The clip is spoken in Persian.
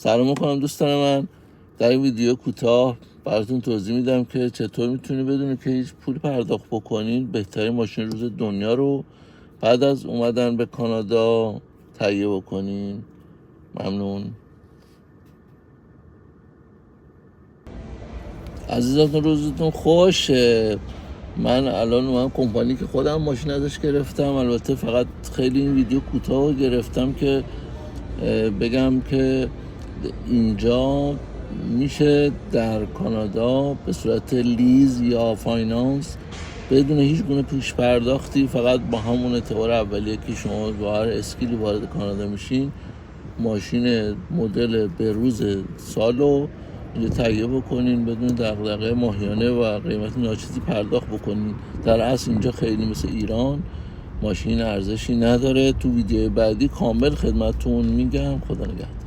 سلام میکنم دوستان من. در این ویدیو کوتاه براتون توضیح میدم که چطور میتونی بدونی که هیچ پول پرداخت بکنین بهترین ماشین روز دنیا رو بعد از اومدن به کانادا تهیه بکنین. ممنون. عزیزاتون روزتون خوش. من الان اومدم کمپانی که خودم ماشین ازش گرفتم. البته فقط خیلی این ویدیو کوتاه گرفتم که بگم که اینجا میشه در کانادا به صورت لیز یا فاینانس بدون هیچ گونه پیش پرداختی، فقط با همون اعتبار اولیه که شما با هر اسکیلی وارد کانادا میشین ماشین مدل به روز سالو اینجا تهیه بکنین بدون دغدغه ماهیانه و قیمت ناچیزی پرداخت بکنین. در اصل اینجا خیلی مثل ایران ماشین ارزشی نداره. تو ویدیو بعدی کامل خدمتتون میگم. خدا نگهدار.